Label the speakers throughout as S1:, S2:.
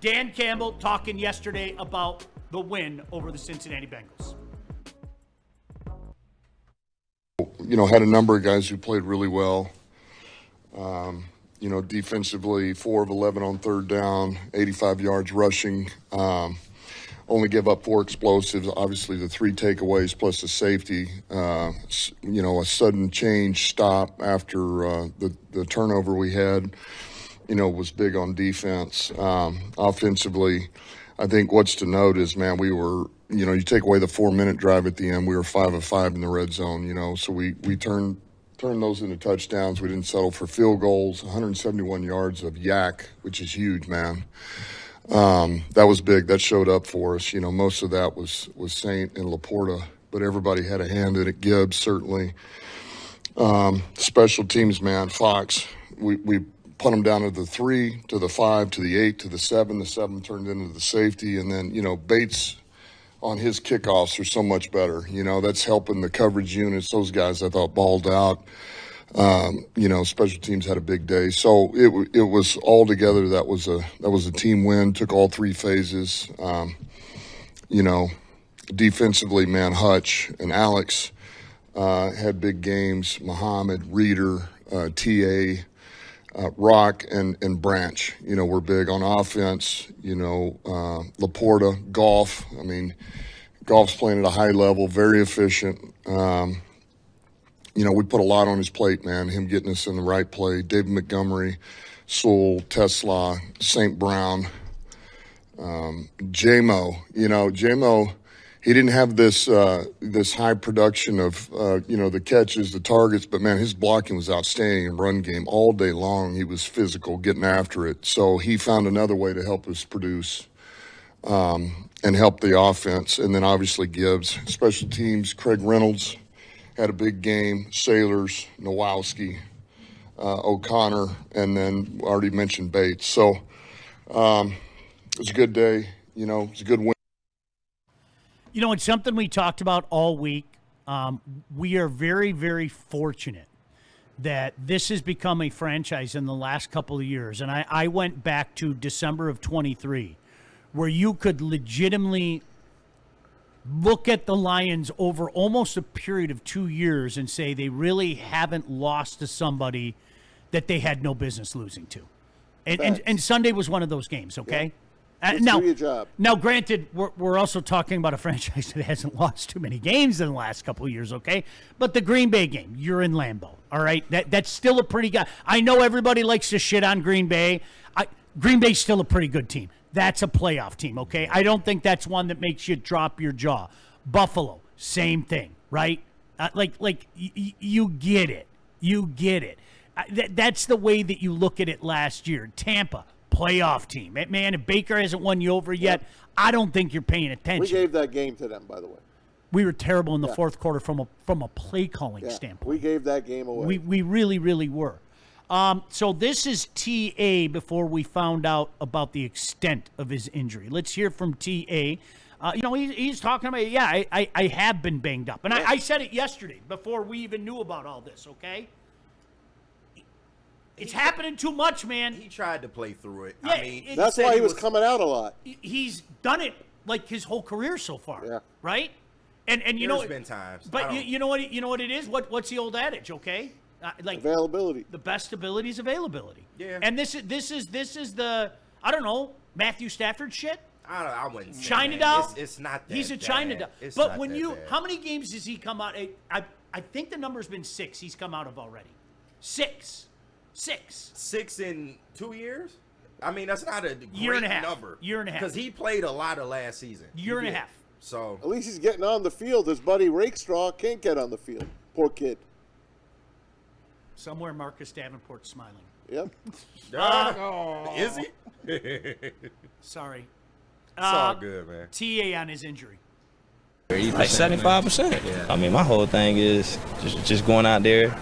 S1: Dan Campbell talking yesterday about the win over the Cincinnati Bengals.
S2: Had a number of guys who played really well. Defensively, 4 of 11 on third down, 85 yards rushing. Only give up 4 explosives. Obviously, the 3 takeaways plus the safety. A sudden change stop after the turnover we had, was big on defense. Offensively, I think what's to note is, man, we were, you take away the 4-minute drive at the end, we were 5 of 5 in the red zone, so we turned those into touchdowns. We didn't settle for field goals, 171 yards of yak, which is huge, man. That was big. That showed up for us. Most of that was Saint and Laporta, but everybody had a hand in it. Gibbs, certainly. Special teams, man, Fox, we put them down to the 3, to the 5, to the 8, to the 7. The 7 turned into the safety. And then, Bates on his kickoffs are so much better. That's helping the coverage units. Those guys, I thought, balled out. Special teams had a big day. So it was all together. That was a team win. Took all 3 phases. Defensively, man, Hutch and Alex had big games. Muhammad, Reeder, T.A., Rock and Branch, we're big on offense. Laporta, Goff. I mean, Goff's playing at a high level, very efficient. We put a lot on his plate, man. Him getting us in the right play. David Montgomery, Sewell, Tesla, St. Brown, J-Mo. J-Mo, he didn't have this high production of the catches, the targets, but man, his blocking was outstanding in run game all day long. He was physical, getting after it. So he found another way to help us produce and help the offense. And then obviously Gibbs, special teams, Craig Reynolds had a big game. Sailors, Nowowski, O'Connor, and then already mentioned Bates. So it was a good day. It was a good win.
S1: It's something we talked about all week. We are very, very fortunate that this has become a franchise in the last couple of years. And I went back to December of 23, where you could legitimately look at the Lions over almost a period of 2 years and say they really haven't lost to somebody that they had no business losing to. And Sunday was one of those games, okay?
S3: Yeah. Do your job.
S1: Now, granted, we're also talking about a franchise that hasn't lost too many games in the last couple of years, okay? But the Green Bay game, you're in Lambeau, all right? That's still a pretty good. I know everybody likes to shit on Green Bay. Green Bay's still a pretty good team. That's a playoff team, okay? I don't think that's one that makes you drop your jaw. Buffalo, same thing, right? You get it. You get it. That's the way that you look at it last year. Tampa, playoff team. Man, if Baker hasn't won you over yet, I don't think you're paying attention.
S3: We gave that game to them, by the way.
S1: We were terrible in the fourth quarter from a play calling standpoint.
S3: We gave that game away.
S1: We really, really were. So this is T.A. before we found out about the extent of his injury. Let's hear from T.A. He's talking about, I have been banged up. And I said it yesterday before we even knew about all this, okay? It's happening too much, man.
S4: He tried to play through it.
S1: Yeah,
S3: that's why he was coming out a lot.
S1: He's done it like his whole career so far, right? And
S4: There's been times.
S1: But you know what it is? What's the old adage, okay?
S3: Availability.
S1: The best ability is availability.
S4: Yeah.
S1: And this is the, I don't know, Matthew Stafford shit.
S4: I wouldn't say
S1: China
S4: that.
S1: doll.
S4: It's not that.
S1: He's a
S4: bad.
S1: China doll.
S4: It's
S1: But
S4: not
S1: when
S4: that
S1: you,
S4: bad.
S1: how many games does he come out? I think the number's been 6. He's come out of already. 6
S4: in 2 years. I mean, that's not a
S1: year and a
S4: great
S1: half.
S4: number.
S1: Year and a half.
S4: Because he played a lot of last season.
S1: Year and a half.
S4: So
S3: at least he's getting on the field. His buddy Rakestraw can't get on the field. Poor kid.
S1: Somewhere Marcus Davenport's smiling.
S3: Yep.
S4: Is he?
S1: Sorry.
S4: It's all good, man.
S1: TA on his injury.
S5: Like 75%. Yeah. I mean, my whole thing is just going out there,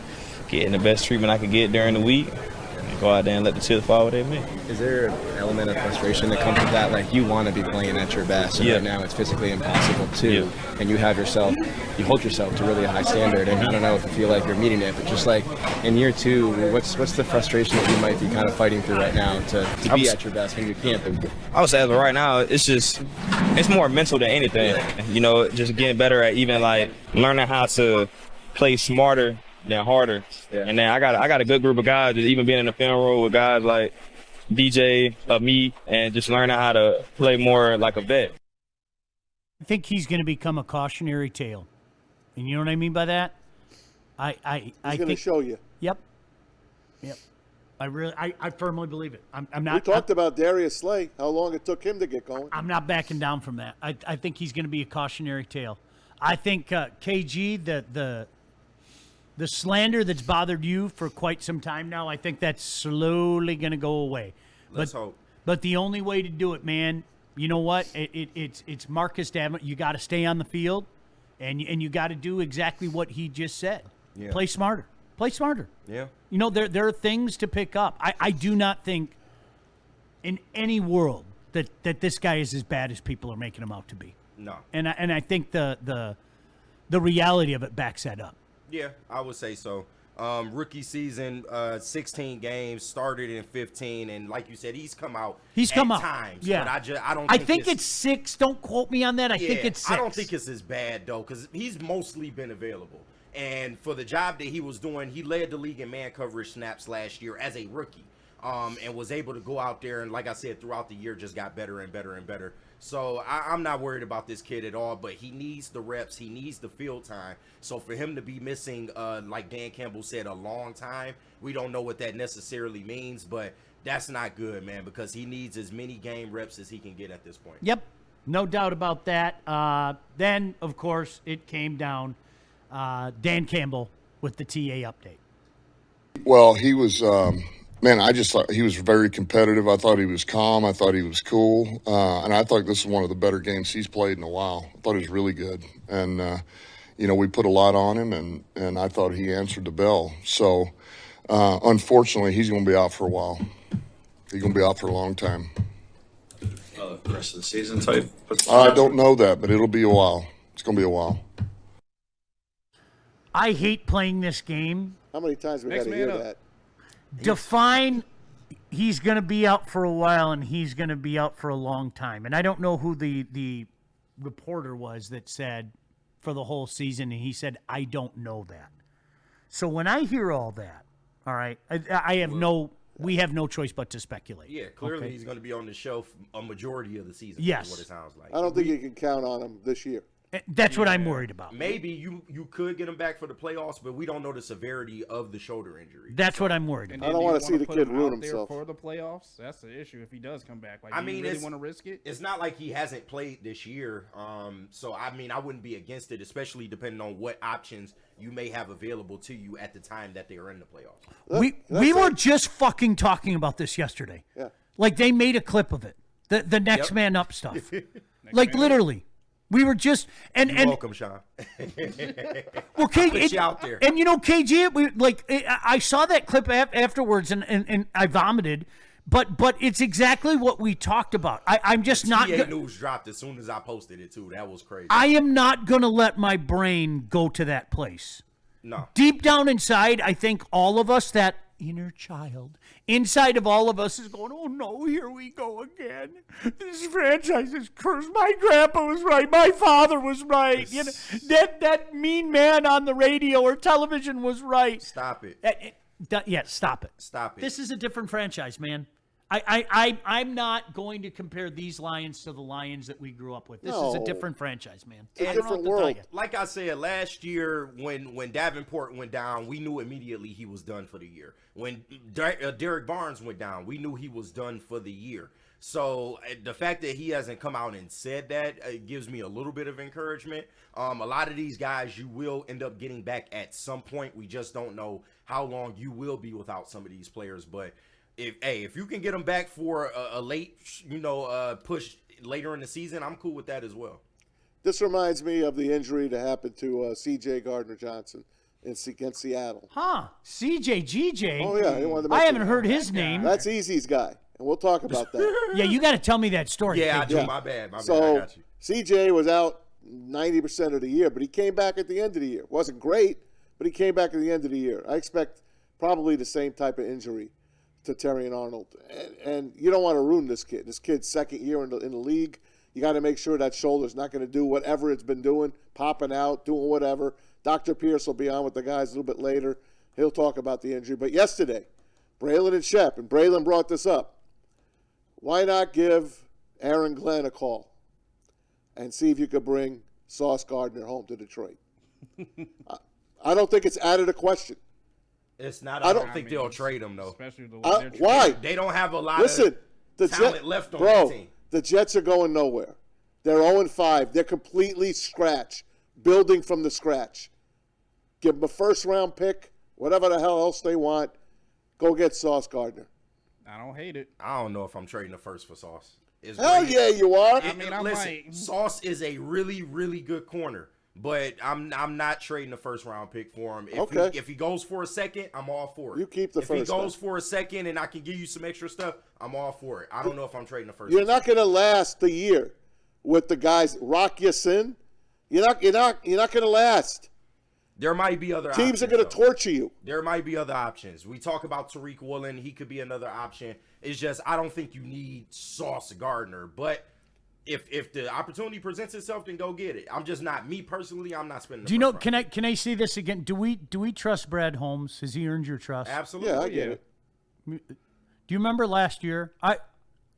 S5: getting the best treatment I could get during the week, and go out there and let the chips fall where they may.
S6: Is there an element of frustration that comes with that? Like, you want to be playing at your best, and right now it's physically impossible too. And you hold yourself to really a high standard, and I don't know if you feel like you're meeting it, but just like in year 2, what's the frustration that you might be kind of fighting through right now to be at your best when you can't be?
S5: I would say as of right now, it's more mental than anything. You know, just getting better at even like learning how to play smarter than harder. And then I got a good group of guys, just even being in the film room with guys like DJ, me, and just learning how to play more like a vet.
S1: I think he's going to become a cautionary tale. And you know what I mean by that?
S3: He's going to show you.
S1: Yep. I firmly believe it. I'm not.
S3: We talked about Darius Slay, how long it took him to get going.
S1: I'm not backing down from that. I think he's going to be a cautionary tale. I think KG, the slander that's bothered you for quite some time now, I think that's slowly going to go away.
S4: Let's hope.
S1: But the only way to do it, man, you know what? It's Marcus Davenport. You got to stay on the field, and you got to do exactly what he just said.
S4: Yeah.
S1: Play smarter. Play smarter.
S4: Yeah.
S1: You know, there are things to pick up. I do not think in any world that this guy is as bad as people are making him out to be.
S4: No.
S1: And I think the reality of it backs that up.
S4: Yeah, I would say so. Rookie season, 16 games, started in 15, and like you said, he's come out. Times.
S1: Yeah,
S4: but I don't.
S1: I think it's 6. Don't quote me on that. I think it's 6.
S4: I don't think it's as bad though, because he's mostly been available. And for the job that he was doing, he led the league in man coverage snaps last year as a rookie, and was able to go out there and, like I said, throughout the year, just got better and better and better. So I'm not worried about this kid at all, but he needs the reps. He needs the field time. So for him to be missing, like Dan Campbell said, a long time, we don't know what that necessarily means, but that's not good, man, because he needs as many game reps as he can get at this point.
S1: Yep, no doubt about that. Then, of course, it came down Dan Campbell with the TA update.
S2: Well, he was, man, I just thought he was very competitive. I thought he was calm. I thought he was cool. And I thought this was one of the better games he's played in a while. I thought he was really good. And, you know, we put a lot on him, and I thought he answered the bell. So, unfortunately, he's going to be out for a while. He's going to be out for a long time.
S7: The rest of the season type?
S2: I don't know that, but it'll be a while. It's going to be a while.
S1: I hate playing this game.
S3: How many times we got to hear that?
S1: Define he's going to be out for a while and he's going to be out for a long time. And I don't know who the reporter was that said for the whole season, and he said, I don't know that. So when I hear all that, all right, we have no choice but to speculate.
S4: Yeah, clearly he's going to be on the show a majority of the season.
S1: Yes.
S4: Is what it sounds like.
S3: I don't think you can count on him this year.
S1: That's what I'm worried about.
S4: Maybe you could get him back for the playoffs, but we don't know the severity of the shoulder injury.
S1: That's what I'm worried about.
S3: I don't want to see the kid ruin himself
S8: for the playoffs. That's the issue. If he does come back, like,
S4: I
S8: do
S4: mean,
S8: you really want to risk it?
S4: It's not like he hasn't played this year. So I mean, I wouldn't be against it, especially depending on what options you may have available to you at the time that they are in the playoffs.
S1: We were just fucking talking about this yesterday.
S3: Yeah.
S1: Like, they made a clip of it. The next man up stuff. Like, literally. We were just and
S4: welcome, Sean.
S1: Well, KG,
S4: you out there.
S1: And you know, KG, I saw that clip afterwards, and I vomited. But it's exactly what we talked about. I'm just not.
S4: News dropped as soon as I posted it too. That was crazy.
S1: I am not gonna let my brain go to that place.
S4: No.
S1: Deep down inside, I think all of us, that inner child inside of all of us, is going, oh no, here we go again. This franchise is cursed. My grandpa was right. My father was right. You know, that mean man on the radio or television was right.
S4: Stop it.
S1: Yeah, stop it.
S4: Stop it.
S1: This is a different franchise, man. I'm not going to compare these Lions to the Lions that we grew up with. This is a different franchise, man.
S3: It's a different world.
S4: Like I said, last year when Davenport went down, we knew immediately he was done for the year. When Derek Barnes went down, we knew he was done for the year. So the fact that he hasn't come out and said that gives me a little bit of encouragement. A lot of these guys you will end up getting back at some point. We just don't know how long you will be without some of these players, but if you can get them back for a late, push later in the season, I'm cool with that as well.
S3: This reminds me of the injury that happened to C.J. Gardner-Johnson against Seattle.
S1: Huh? CJGJ.
S3: Oh yeah, he wanted to
S1: I
S3: mention
S1: haven't heard his name.
S3: That's Easy's guy, and we'll talk about that.
S1: Yeah, you got to tell me that story.
S4: Yeah, I
S1: KJ.
S4: do. My bad. I
S3: So
S4: got you.
S3: CJ was out 90% of the year, but he came back at the end of the year. Wasn't great, but he came back at the end of the year. I expect probably the same type of injury to Terry and Arnold. And you don't want to ruin this kid. This kid's second year in the league. You got to make sure that shoulder's not going to do whatever it's been doing, popping out, doing whatever. Dr. Pierce will be on with the guys a little bit later. He'll talk about the injury. But yesterday, Braylon and Shep, and Braylon brought this up. Why not give Aaron Glenn a call and see if you could bring Sauce Gardner home to Detroit? I don't think it's out of the question.
S4: It's not. I don't think they'll trade him though.
S8: Especially the way they're
S3: Why?
S4: They don't have a lot
S3: Listen,
S4: of talent left on the team.
S3: The Jets are going nowhere. They're 0-5. They're completely scratch, building from the scratch. Give them a first-round pick, whatever the hell else they want. Go get Sauce Gardner.
S8: I don't hate it.
S4: I don't know if I'm trading the first for Sauce.
S3: Hell yeah, you are.
S8: I mean, I
S4: Listen,
S8: might.
S4: Sauce is a really, really good corner, but I'm not trading the first round pick for him. If he goes for a second, I'm all for it.
S3: You keep the
S4: if
S3: first.
S4: If he goes for a second and I can give you some extra stuff, I'm all for it. I don't know if I'm trading the first.
S3: You're not going to last the year with the guys. Rock Ya-Sin. You're not going to last.
S4: There might be other options.
S3: Teams are going to torture you.
S4: There might be other options. We talk about Tariq Woolen. He could be another option. It's just I don't think you need Sauce Gardner. But if the opportunity presents itself, then go get it. I'm just not, me personally, I'm not spending the
S1: Do you know,
S4: first
S1: can
S4: round.
S1: I say this again? Do we trust Brad Holmes? Has he earned your trust?
S4: Absolutely.
S3: Yeah, I get it.
S1: Do you remember last year?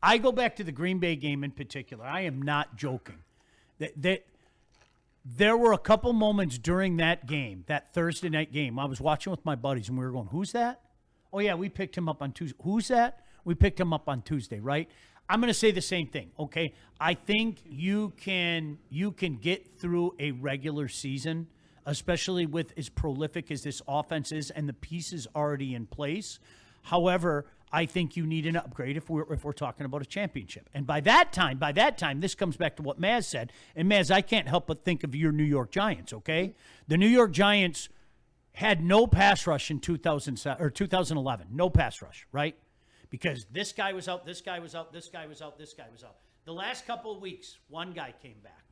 S1: I go back to the Green Bay game in particular. I am not joking. That there were a couple moments during that game, that Thursday night game. I was watching with my buddies, and we were going, "Who's that? Oh yeah, we picked him up on Tuesday. Who's that? We picked him up on Tuesday, right?" I'm going to say the same thing. Okay, I think you can get through a regular season, especially with as prolific as this offense is and the pieces already in place. However, I think you need an upgrade if we're talking about a championship. And by that time, this comes back to what Maz said. And Maz, I can't help but think of your New York Giants, okay? The New York Giants had no pass rush in 2011. No pass rush, right? Because this guy was out, this guy was out, this guy was out, this guy was out. The last couple of weeks, one guy came back.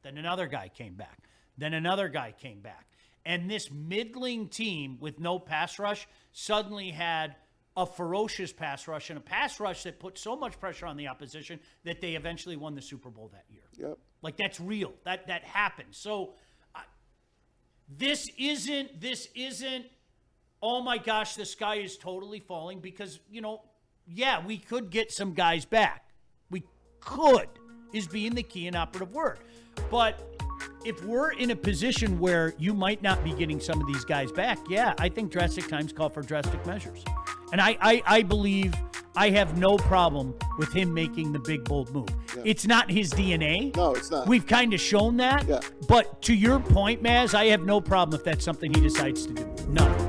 S1: Then another guy came back. Then another guy came back. And this middling team with no pass rush suddenly had a ferocious pass rush and a pass rush that put so much pressure on the opposition that they eventually won the Super Bowl that year.
S3: Yep.
S1: Like, that's real. That happened. So this isn't, oh my gosh, the sky is totally falling because, yeah, we could get some guys back. We could is being the key and operative word. But if we're in a position where you might not be getting some of these guys back, yeah, I think drastic times call for drastic measures. And I believe I have no problem with him making the big, bold move. Yeah. It's not his DNA.
S3: No, it's not.
S1: We've kind of shown that.
S3: Yeah.
S1: But to your point, Maz, I have no problem if that's something he decides to do. None.